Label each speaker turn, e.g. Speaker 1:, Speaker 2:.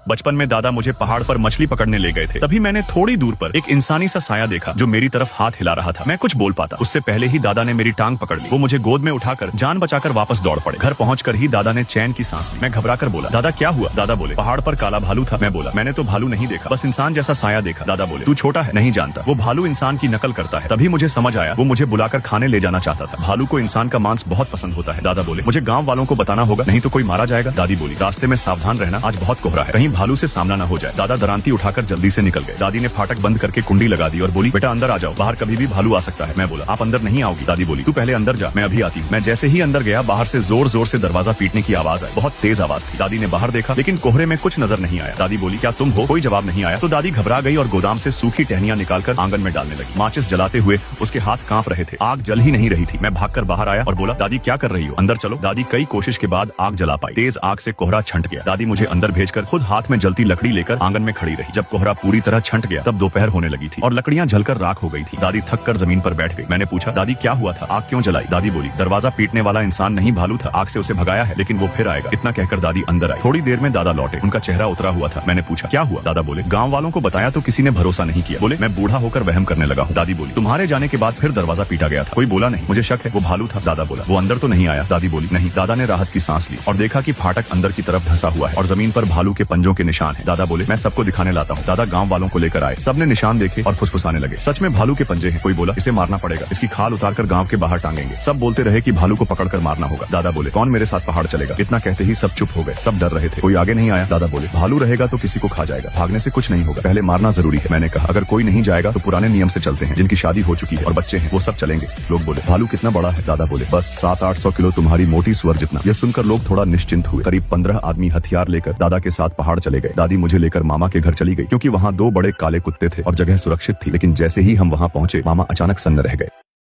Speaker 1: बचपन में दादा मुझे पहाड़ पर मछली पकड़ने ले गए थे। तभी मैंने थोड़ी दूर पर एक इंसानी सा साया देखा जो मेरी तरफ हाथ हिला रहा था। मैं कुछ बोल पाता उससे पहले ही दादा ने मेरी टांग पकड़ ली। वो मुझे गोद में उठाकर जान बचाकर वापस दौड़ पड़े। घर पहुंचकर ही दादा ने चैन की सांस ली। मैं घबराकर बोला, दादा क्या हुआ? दादा बोले, पहाड़ पर काला भालू था। मैं बोला, मैंने तो भालू नहीं देखा, बस इंसान जैसा साया देखा। दादा बोले, तू छोटा है, नहीं जानता, वो भालू इंसान की नकल करता है। तभी मुझे समझ आया, वो मुझे बुलाकर खाने ले जाना चाहता था। भालू को इंसान का मांस बहुत पसंद होता है। दादा बोले, मुझे गाँव वालों को बताना होगा, नहीं तो कोई मारा जाएगा। दादी बोली, रास्ते में सावधान रहना, आज बहुत कोहरा है, कहीं भालू से सामना न हो जाए। दादा दरांती उठाकर जल्दी से निकल गए। दादी ने फाटक बंद करके कुंडी लगा दी और बोली, बेटा अंदर आ जाओ, बाहर कभी भी भालू आ सकता है। मैं बोला, आप अंदर नहीं आओगी। दादी बोली, तू पहले अंदर जा, मैं अभी आती हूँ। मैं जैसे ही अंदर गया, बाहर से जोर जोर से दरवाजा पीटने की आवाज आई। बहुत तेज आवाज थी। दादी ने बाहर देखा, लेकिन कोहरे में कुछ नजर नहीं आया। दादी बोली, क्या तुम हो? कोई जवाब नहीं आया। तो दादी घबरा गई और गोदाम से सूखी टहनियां निकालकर आंगन में डालने लगी। माचिस जलाते हुए उसके हाथ कांप रहे थे। आग जल ही नहीं रही थी। मैं भागकर बाहर आया और बोला, दादी क्या कर रही हो? अंदर चलो। दादी कई कोशिश के बाद आग जला पाई। तेज आग से कोहरा छंट गया। दादी मुझे अंदर भेजकर खुद हाथ में जलती लकड़ी लेकर आंगन में खड़ी रही। जब कोहरा पूरी तरह छंट गया, तब दोपहर होने लगी थी और लकड़ियां जलकर राख हो गई थी। दादी थक कर जमीन पर बैठ गई। मैंने पूछा, दादी क्या हुआ था? आग क्यों जलाई? दादी बोली, दरवाजा पीटने वाला इंसान नहीं भालू था, आग से उसे भगाया है, लेकिन वो फिर आएगा। इतना कहकर दादी अंदर आई। थोड़ी देर में दादा लौटे। उनका चेहरा उतरा हुआ था। मैंने पूछा, क्या हुआ? दादा बोले, गाँव वालों को बताया तो किसी ने भरोसा नहीं किया, बोले मैं बूढ़ा होकर वहम करने लगा हूँ। दादी बोली, तुम्हारे जाने के बाद फिर दरवाजा पीटा गया था, कोई बोला नहीं? मुझे शक है वो भालू था। दादा बोला, वो अंदर तो नहीं आया? दादी बोली, नहीं। दादा ने राहत की सांस ली और देखा कि फाटक अंदर की तरफ धंसा हुआ है और जमीन पर भालू के पंजों के निशान है। दादा बोले, मैं सबको दिखाने लाता हूँ। दादा गाँव वालों को लेकर आए। सबने निशान देखे और फुसफुसाने लगे। सच में भालू के पंजे हैं। कोई बोला, इसे मारना पड़ेगा, इसकी खाल उतारकर गांव के बाहर टांगेंगे। सब बोलते रहे कि भालू को पकड़कर मारना होगा। दादा बोले, कौन मेरे साथ पहाड़ चलेगा? इतना कहते ही सब चुप हो गए। सब डर रहे थे, कोई आगे नहीं आया। दादा बोले, भालू रहेगा तो किसी को खा जाएगा, भागने से कुछ नहीं होगा, पहले मारना जरूरी है। मैंने कहा, अगर कोई नहीं जाएगा तो पुराने नियम से चलते हैं, जिनकी शादी हो चुकी है और बच्चे हैं वो सब चलेंगे। लोग बोले, भालू कितना बड़ा है? दादा बोले, बस 700-800 किलो तुम्हारी मोटी सुअर जितना। यह सुनकर लोग थोड़ा निश्चिंत हुए। करीब 15 आदमी हथियार लेकर दादा के साथ पहाड़ चले गए। दादी मुझे लेकर मामा के घर चली गई, क्योंकि वहाँ 2 बड़े काले कुत्ते थे और जगह सुरक्षित थी। लेकिन जैसे ही हम वहाँ पहुंचे, मामा अचानक सन्न रह गए।